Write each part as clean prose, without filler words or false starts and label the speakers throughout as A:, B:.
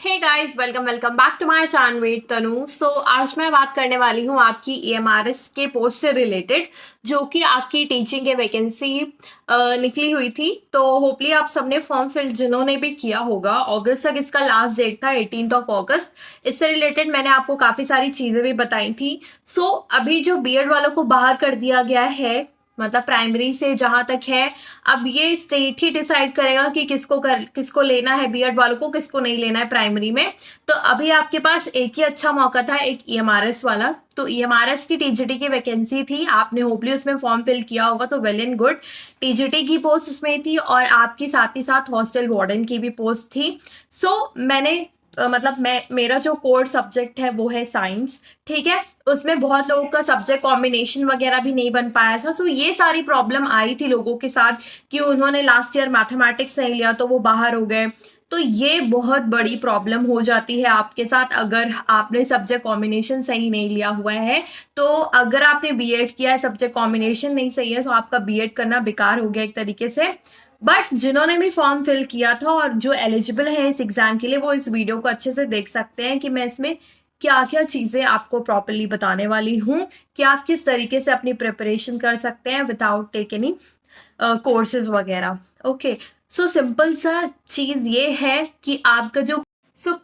A: Hey guys, welcome welcome back to my channel with Tanu. आज मैं बात करने वाली हूँ आपकी ईएमआरएस के पोस्ट से रिलेटेड, जो कि आपकी टीचिंग के वैकेंसी निकली हुई थी। तो होपली आप सबने फॉर्म फिल जिन्होंने भी किया होगा, अगस्त तक इसका लास्ट डेट था 18 अगस्त। इससे रिलेटेड मैंने आपको काफी सारी चीजें भी बताई थी। अभी जो बीएड वालों को बाहर कर दिया गया है, मतलब प्राइमरी से जहां तक है, अब ये स्टेट ही डिसाइड करेगा कि किसको लेना है, बीएड वालों को किसको नहीं लेना है प्राइमरी में। तो अभी आपके पास एक ही अच्छा मौका था, एक ईएमआरएस वाला। तो ईएमआरएस की टीजीटी की वैकेंसी थी, आपने होपली उसमें फॉर्म फिल किया होगा, तो वेल एंड गुड। टीजीटी की पोस्ट उसमें थी और आपकी साथ ही साथ हॉस्टल वार्डन की भी पोस्ट थी। मैंने मेरा जो कोर सब्जेक्ट है वो है साइंस, ठीक है। उसमें बहुत लोगों का सब्जेक्ट कॉम्बिनेशन वगैरह भी नहीं बन पाया था। ये सारी प्रॉब्लम आई थी लोगों के साथ कि उन्होंने लास्ट ईयर मैथमेटिक्स नहीं लिया तो वो बाहर हो गए। तो ये बहुत बड़ी प्रॉब्लम हो जाती है आपके साथ अगर आपने सब्जेक्ट कॉम्बिनेशन सही नहीं लिया हुआ है। तो अगर आपने बीएड किया है, सब्जेक्ट कॉम्बिनेशन नहीं सही है, तो आपका बीएड करना बेकार हो गया एक तरीके से। बट जिन्होंने भी फॉर्म फिल किया था और जो एलिजिबल है इस एग्जाम के लिए, वो इस वीडियो को अच्छे से देख सकते हैं कि मैं इसमें क्या क्या चीजें आपको प्रॉपरली बताने वाली हूँ कि आप किस तरीके से अपनी प्रिपरेशन कर सकते हैं विदाउट टेक एनी कोर्सेज वगैरह। ओके, सिंपल सा चीज ये है कि आपका जो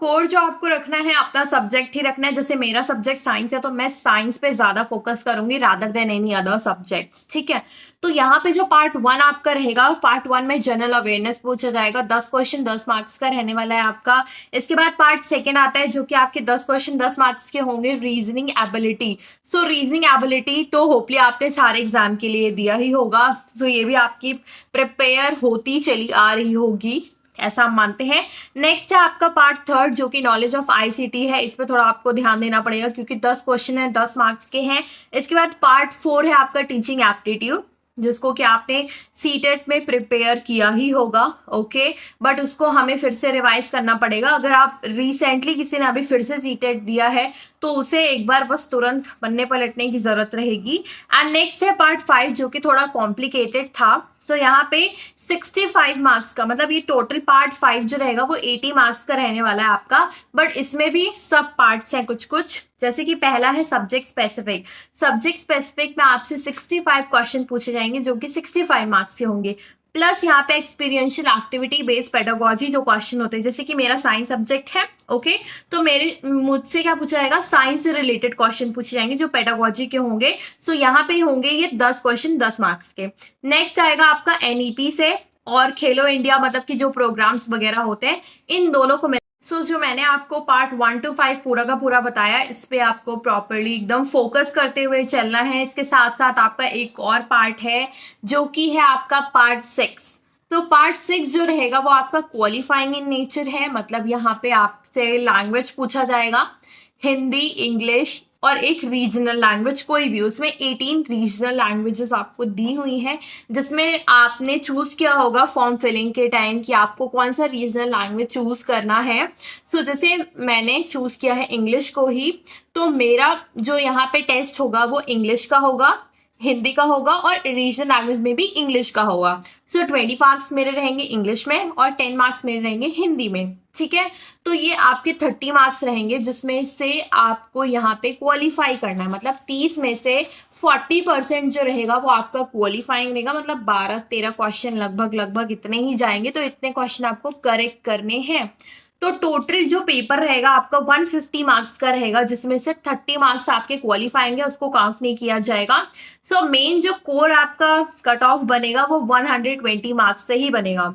A: कोर जो आपको रखना है, अपना सब्जेक्ट ही रखना है। जैसे मेरा सब्जेक्ट साइंस है, तो मैं साइंस पे ज्यादा फोकस करूंगी rather than any other subjects, ठीक है। तो यहाँ पे जो पार्ट 1 आपका रहेगा, पार्ट 1 में जनरल अवेयरनेस पूछा जाएगा, 10 क्वेश्चन 10 मार्क्स का रहने वाला है आपका। इसके बाद पार्ट 2 आता है, जो कि आपके 10 क्वेश्चन 10 मार्क्स के होंगे, रीजनिंग एबिलिटी। रीजनिंग एबिलिटी तो होपली आपने सारे एग्जाम के लिए दिया ही होगा। ये भी आपकी प्रिपेयर होती चली आ रही होगी, ऐसा हम मानते हैं। नेक्स्ट है आपका पार्ट 3, जो कि नॉलेज ऑफ आईसीटी है। इस पे थोड़ा आपको ध्यान देना पड़ेगा क्योंकि 10 क्वेश्चन है, 10 मार्क्स के हैं। इसके बाद पार्ट 4 है आपका टीचिंग एप्टीट्यूड, जिसको कि आपने सीटेट में प्रिपेयर किया ही होगा, ओके। बट उसको हमें फिर से रिवाइज करना पड़ेगा। अगर आप रिसेंटली किसी ने अभी फिर से सीटेट दिया है तो उसे एक बार बस तुरंत पन्ने पलटने की जरूरत रहेगी। एंड नेक्स्ट है पार्ट 5, जो कि थोड़ा कॉम्प्लिकेटेड था। यहाँ पे 65 मार्क्स का, मतलब ये टोटल पार्ट 5 जो रहेगा वो 80 मार्क्स का रहने वाला है आपका। बट इसमें भी सब पार्ट्स हैं कुछ कुछ, जैसे कि पहला है सब्जेक्ट स्पेसिफिक। सब्जेक्ट स्पेसिफिक में आपसे 65 क्वेश्चन पूछे जाएंगे, जो कि 65 मार्क्स के होंगे। प्लस यहाँ पे एक्सपीरियंशियल एक्टिविटी बेस्ड पेडागोजी जो क्वेश्चन होते हैं, जैसे कि मेरा साइंस सब्जेक्ट है, ओके। तो मुझसे क्या पूछा जाएगा, साइंस से रिलेटेड क्वेश्चन पूछे जाएंगे जो पेडागोजी के होंगे। यहाँ पे होंगे ये 10 क्वेश्चन 10 मार्क्स के। नेक्स्ट आएगा आपका एनईपी से और खेलो इंडिया, मतलब कि जो प्रोग्राम्स वगैरह होते हैं, इन दोनों को जो मैंने आपको पार्ट 1 to 5 पूरा का पूरा बताया, इस पे आपको प्रॉपरली एकदम फोकस करते हुए चलना है। इसके साथ साथ आपका एक और पार्ट है, जो कि है आपका पार्ट 6। तो पार्ट 6 जो रहेगा वो आपका क्वालिफाइंग इन नेचर है, मतलब यहाँ पे आपसे लैंग्वेज पूछा जाएगा, हिंदी, इंग्लिश और एक रीजनल लैंग्वेज कोई भी। उसमें 18 रीजनल लैंग्वेजेस आपको दी हुई हैं, जिसमें आपने चूज किया होगा फॉर्म फिलिंग के टाइम कि आपको कौन सा रीजनल लैंग्वेज चूज करना है। जैसे मैंने चूज किया है इंग्लिश को ही, तो मेरा जो यहाँ पे टेस्ट होगा वो इंग्लिश का होगा, हिंदी का होगा और रीजनल लैंग्वेज में भी इंग्लिश का होगा। 20 मार्क्स मेरे रहेंगे इंग्लिश में और 10 मार्क्स मेरे रहेंगे हिंदी में, ठीक है। तो ये आपके 30 मार्क्स रहेंगे, जिसमें से आपको यहाँ पे क्वालिफाई करना है, मतलब 30 में से 40% जो रहेगा वो आपका क्वालिफाइंग रहेगा, मतलब 12-13 क्वेश्चन लगभग इतने ही जाएंगे। तो इतने क्वेश्चन आपको करेक्ट करने हैं। तो टोटल जो पेपर रहेगा आपका 150 मार्क्स का रहेगा, जिसमें से 30 मार्क्स आपके क्वालिफाइंग है, उसको काउंट नहीं किया जाएगा। मेन जो कोर आपका कट ऑफ बनेगा वो 120 मार्क्स से ही बनेगा।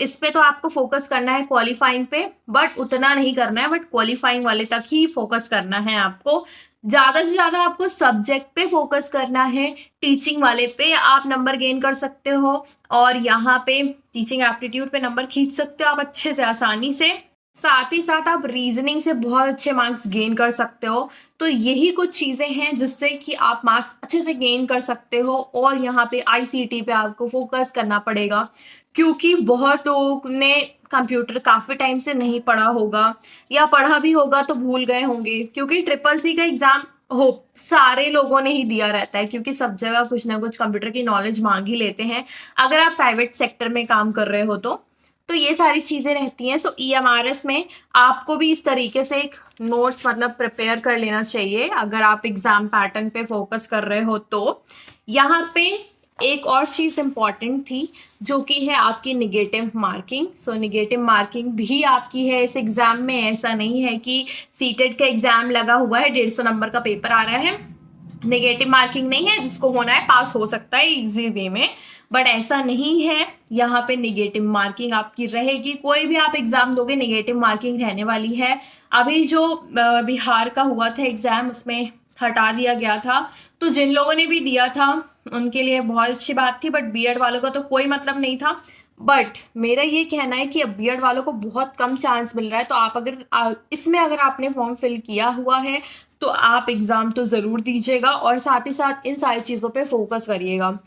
A: इस पे तो आपको फोकस करना है क्वालिफाइंग पे, बट उतना नहीं करना है, बट क्वालिफाइंग वाले तक ही फोकस करना है आपको। ज्यादा से ज्यादा आपको सब्जेक्ट पे फोकस करना है, टीचिंग वाले पे आप नंबर गेन कर सकते हो और यहाँ पे टीचिंग एप्टीट्यूड पे नंबर खींच सकते हो आप अच्छे से, आसानी से। साथ ही साथ आप रीजनिंग से बहुत अच्छे मार्क्स गेन कर सकते हो। तो यही कुछ चीजें हैं जिससे कि आप मार्क्स अच्छे से गेन कर सकते हो। और यहाँ पे आईसीटी पे आपको फोकस करना पड़ेगा, क्योंकि बहुत लोगों ने कंप्यूटर काफी टाइम से नहीं पढ़ा होगा, या पढ़ा भी होगा तो भूल गए होंगे, क्योंकि ट्रिपल सी का एग्जाम हो सारे लोगों ने ही दिया रहता है, क्योंकि सब जगह कुछ ना कुछ कंप्यूटर की नॉलेज मांग ही लेते हैं, अगर आप प्राइवेट सेक्टर में काम कर रहे हो तो। तो ये सारी चीजें रहती हैं। सो ईएमआरएस में आपको भी इस तरीके से एक नोट्स मतलब प्रिपेयर कर लेना चाहिए अगर आप एग्जाम पैटर्न पे फोकस कर रहे हो तो। यहाँ पे एक और चीज इंपॉर्टेंट थी जो कि है आपकी निगेटिव मार्किंग। सो निगेटिव मार्किंग भी आपकी है इस एग्जाम में। ऐसा नहीं है कि सीटेट का एग्जाम लगा हुआ है 150 नंबर का पेपर आ रहा है, नेगेटिव मार्किंग नहीं है, जिसको होना है पास हो सकता है इजी वे में, बट ऐसा नहीं है। यहाँ पे नेगेटिव मार्किंग आपकी रहेगी, कोई भी आप एग्जाम दोगे नेगेटिव मार्किंग रहने वाली है। अभी जो बिहार का हुआ था एग्जाम उसमें हटा दिया गया था, तो जिन लोगों ने भी दिया था उनके लिए बहुत अच्छी बात थी, बट बीएड वालों का तो कोई मतलब नहीं था। बट मेरा ये कहना है कि अब बीएड वालों को बहुत कम चांस मिल रहा है, तो आप अगर इसमें अगर आपने फॉर्म फिल किया हुआ है तो आप एग्जाम तो जरूर दीजिएगा और साथ ही साथ इन सारी चीजों पे फोकस करिएगा।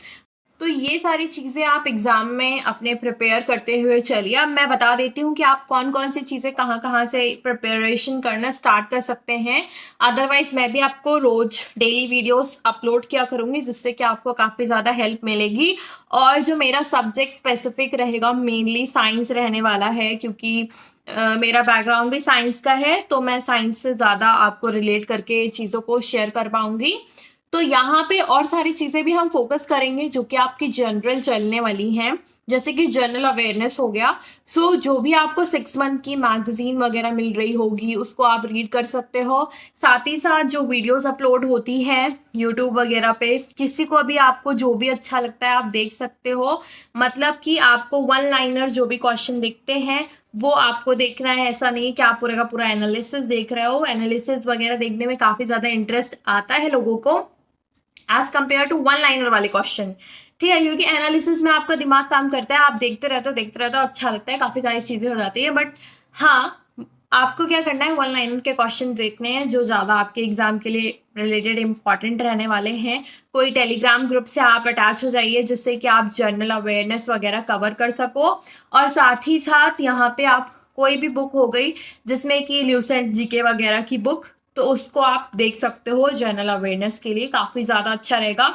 A: तो ये सारी चीजें आप एग्जाम में अपने प्रिपेयर करते हुए चलिए। अब मैं बता देती हूँ कि आप कौन कौन सी चीजें कहाँ से प्रिपरेशन करना स्टार्ट कर सकते हैं। अदरवाइज मैं भी आपको रोज डेली वीडियोस अपलोड किया करूंगी, जिससे कि आपको काफी ज्यादा हेल्प मिलेगी। और जो मेरा सब्जेक्ट स्पेसिफिक रहेगा मेनली साइंस रहने वाला है, क्योंकि मेरा बैकग्राउंड भी साइंस का है, तो मैं साइंस से ज्यादा आपको रिलेट करके चीजों को शेयर कर पाऊंगी। तो यहाँ पे और सारी चीजें भी हम फोकस करेंगे जो कि आपकी जनरल चलने वाली हैं, जैसे कि जनरल अवेयरनेस हो गया। सो जो भी आपको 6 मंथ की मैगजीन वगैरह मिल रही होगी उसको आप रीड कर सकते हो। साथ ही साथ जो वीडियोस अपलोड होती है यूट्यूब वगैरह पे, किसी को भी आपको जो भी अच्छा लगता है आप देख सकते हो। मतलब कि आपको वन लाइनर जो भी क्वेश्चन दिखते हैं वो आपको देखना है, ऐसा नहीं कि आप पूरे का पूरा एनालिसिस देख रहे हो। एनालिसिस वगैरह देखने में काफी ज्यादा इंटरेस्ट आता है लोगों को as compare to one liner वाले क्वेश्चन, ठीक है, क्योंकि एनालिसिस में आपका दिमाग काम करता है, आप देखते रहते हो, अच्छा लगता है, काफी सारी चीजें हो जाती है। बट हाँ, आपको क्या करना है, वन लाइनर के क्वेश्चन देखने हैं जो ज्यादा आपके एग्जाम के लिए रिलेटेड इंपॉर्टेंट रहने वाले हैं। कोई टेलीग्राम ग्रुप से आप अटैच हो जाइए जिससे कि आप जनरल अवेयरनेस वगैरह कवर कर सको। और साथ ही साथ यहाँ पे आप कोई भी बुक हो गई जिसमें कि ल्यूसेंट जीके वगैरह की बुक, तो उसको आप देख सकते हो जनरल अवेयरनेस के लिए, काफी ज्यादा अच्छा रहेगा।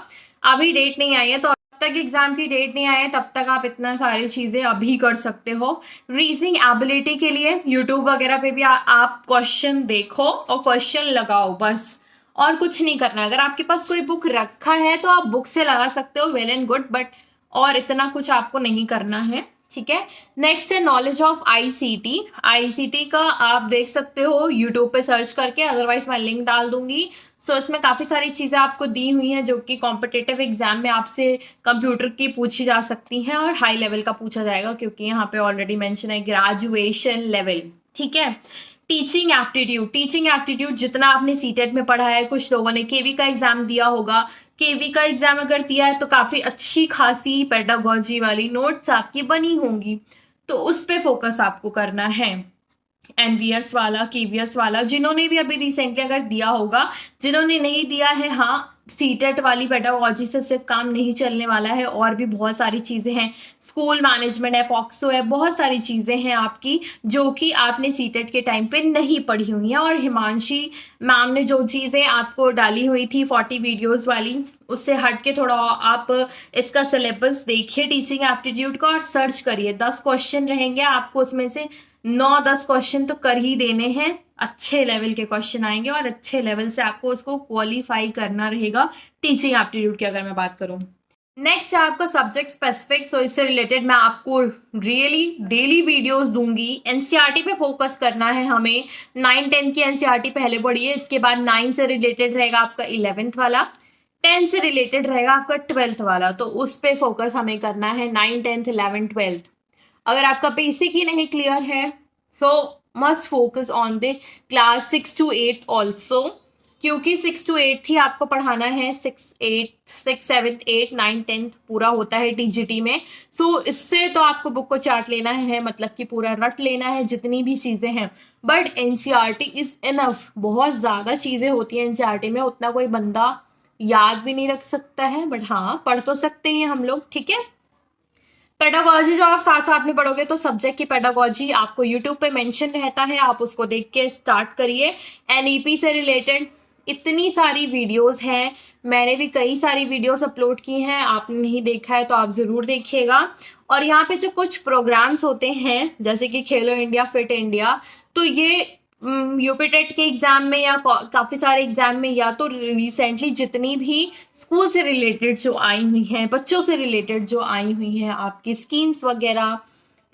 A: अभी डेट नहीं आई है, तो तक एग्जाम की डेट नहीं आई है तब तक आप इतना सारी चीजें अभी कर सकते हो। रीजनिंग एबिलिटी के लिए यूट्यूब वगैरह पे भी आप क्वेश्चन देखो और क्वेश्चन लगाओ, बस और कुछ नहीं करना। अगर आपके पास कोई बुक रखा है तो आप बुक से लगा सकते हो, वेल एंड गुड, बट और इतना कुछ आपको नहीं करना है, ठीक है। नेक्स्ट है नॉलेज ऑफ आईसीटी। आईसीटी का आप देख सकते हो यूट्यूब पे सर्च करके, अदरवाइज मैं लिंक डाल दूंगी। सो इसमें काफी सारी चीजें आपको दी हुई हैं जो कि कॉम्पिटेटिव एग्जाम में आपसे कंप्यूटर की पूछी जा सकती हैं और हाई लेवल का पूछा जाएगा, क्योंकि यहाँ पे ऑलरेडी मेंशन है ग्रेजुएशन लेवल, ठीक है। टीचिंग एप्टीट्यूड जितना आपने सीटेट में पढ़ा है, कुछ लोगों ने केवी का एग्जाम दिया होगा, केवी का एग्जाम अगर दिया है तो काफी अच्छी खासी पेडागोजी वाली नोट्स आपकी बनी होंगी, तो उस पे फोकस आपको करना है। एनवीएस वाला, केवीएस वाला, जिन्होंने भी अभी रिसेंटली अगर दिया होगा, जिन्होंने नहीं दिया है, हाँ, सीटेट वाली पेडागोजी से सिर्फ काम नहीं चलने वाला है, और भी बहुत सारी चीजें हैं, स्कूल मैनेजमेंट है, पॉक्सो है, बहुत सारी चीजें हैं आपकी जो कि आपने सीटेट के टाइम पे नहीं पढ़ी हुई हैं। और हिमांशी मैम ने जो चीजें आपको डाली हुई थी 40 वीडियोस वाली, उससे हट के थोड़ा आप इसका सिलेबस देखिए टीचिंग एप्टीट्यूड का और सर्च करिए। 10 क्वेश्चन रहेंगे, आपको उसमें से 9-10 क्वेश्चन तो कर ही देने हैं, अच्छे लेवल के क्वेश्चन आएंगे और अच्छे लेवल से आपको उसको क्वालिफाई करना रहेगा टीचिंग एप्टीट्यूड की अगर मैं बात करूं। नेक्स्ट है आपका सब्जेक्ट स्पेसिफिक। सो इससे रिलेटेड मैं आपको रियली डेली वीडियोस दूंगी। एनसीईआरटी पे फोकस करना है हमें। 9-10 की एनसीईआरटी पहले पढ़िए, इसके बाद 9 से रिलेटेड रहेगा आपका 11th वाला, 10 से रिलेटेड रहेगा आपका 12th वाला, तो उस पे फोकस हमें करना है 9, 10th, 11, 12th। अगर आपका बेसिक ही नहीं क्लियर है सो must focus on the class 6 to 8 also, क्योंकि 6 to 8 ही आपको पढ़ाना है। 6, 7, 8, 9, 10 पूरा होता है टीजीटी में। सो इससे तो आपको बुक को चार्ट लेना है, मतलब कि पूरा रट लेना है जितनी भी चीजें हैं। बट एनसीईआरटी इज इनफ, बहुत ज्यादा चीजें होती है एनसीईआरटी में, उतना कोई बंदा याद भी नहीं रख सकता है, बट हाँ पढ़ तो सकते हैं हम लोग, ठीक है। पेडागोजी जो आप साथ साथ में पढ़ोगे तो सब्जेक्ट की पेडागोजी आपको यूट्यूब पे मेंशन रहता है, आप उसको देख के स्टार्ट करिए। एनईपी से रिलेटेड इतनी सारी वीडियोस हैं, मैंने भी कई सारी वीडियोस अपलोड की हैं, आपने नहीं देखा है तो आप ज़रूर देखिएगा। और यहाँ पे जो कुछ प्रोग्राम्स होते हैं जैसे कि खेलो इंडिया, फिट इंडिया, तो ये यूपी टेट के एग्जाम में या काफ़ी सारे एग्जाम में, या तो रिसेंटली जितनी भी स्कूल से रिलेटेड जो आई हुई हैं, बच्चों से रिलेटेड जो आई हुई हैं आपकी स्कीम्स वगैरह,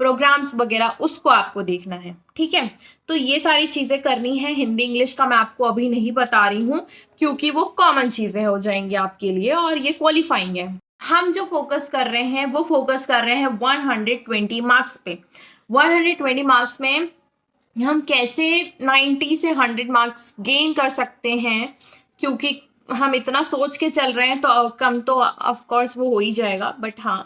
A: प्रोग्राम्स वगैरह, उसको आपको देखना है, ठीक है। तो ये सारी चीजें करनी है। हिंदी इंग्लिश का मैं आपको अभी नहीं बता रही हूँ क्योंकि वो कॉमन चीजें हो जाएंगी आपके लिए और ये क्वालिफाइंग है। हम जो फोकस कर रहे हैं वो फोकस कर रहे हैं 120 मार्क्स पे। 120 मार्क्स में हम कैसे 90 से 100 मार्क्स गेन कर सकते हैं, क्योंकि हम इतना सोच के चल रहे हैं तो कम तो ऑफ कोर्स वो हो ही जाएगा, बट हाँ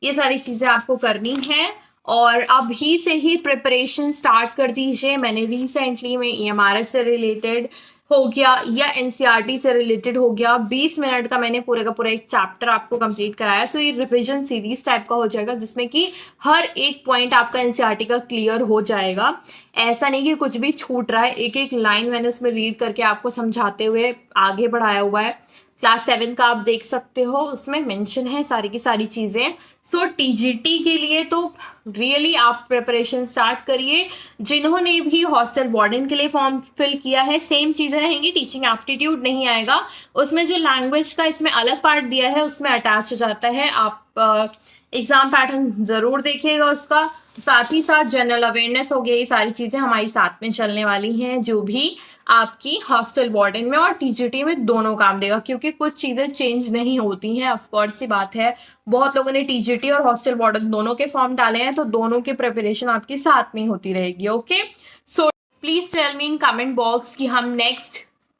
A: ये सारी चीजें आपको करनी है और अभी से ही प्रिपरेशन स्टार्ट कर दीजिए। मैंने रिसेंटली में EMRS से रिलेटेड हो गया या NCERT से रिलेटेड हो गया, 20 मिनट का मैंने पूरे का पूरा एक चैप्टर आपको कंप्लीट कराया। सो ये रिवीजन सीरीज टाइप का हो जाएगा जिसमें कि हर एक पॉइंट आपका NCERT का क्लियर हो जाएगा। ऐसा नहीं कि कुछ भी छूट रहा है, एक एक लाइन मैंने उसमें रीड करके आपको समझाते हुए आगे बढ़ाया हुआ है। क्लास 7 का आप देख सकते हो, उसमें मेंशन है सारी की सारी चीजें। सो TGT के लिए तो रियली आप प्रिपरेशन स्टार्ट करिए। जिन्होंने भी हॉस्टल वार्डन के लिए फॉर्म फिल किया है, सेम चीजें रहेंगी, टीचिंग एप्टीट्यूड नहीं आएगा उसमें। जो लैंग्वेज का इसमें अलग पार्ट दिया है उसमें अटैच हो जाता है। आप एग्जाम पैटर्न जरूर देखिएगा उसका। साथ ही साथ जनरल अवेयरनेस हो गया, ये सारी चीजें हमारी साथ में चलने वाली हैं जो भी आपकी हॉस्टल वार्डन में और TGT में दोनों काम देगा, क्योंकि कुछ चीजें चेंज नहीं होती हैं। ऑफ कोर्स सी बात है, बहुत लोगों ने TGT और हॉस्टल वार्डन दोनों के फॉर्म डाले हैं, तो दोनों की प्रिपरेशन आपकी साथ में होती रहेगी। Okay, so please tell me in comment box कि हम नेक्स्ट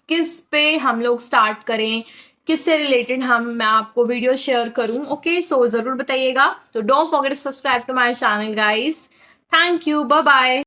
A: किस पे हम लोग स्टार्ट करें, किससे रिलेटेड मैं आपको वीडियो शेयर करूं। ओके, सो जरूर बताइएगा। तो don't forget to subscribe to my channel guys. Thank you, bye bye.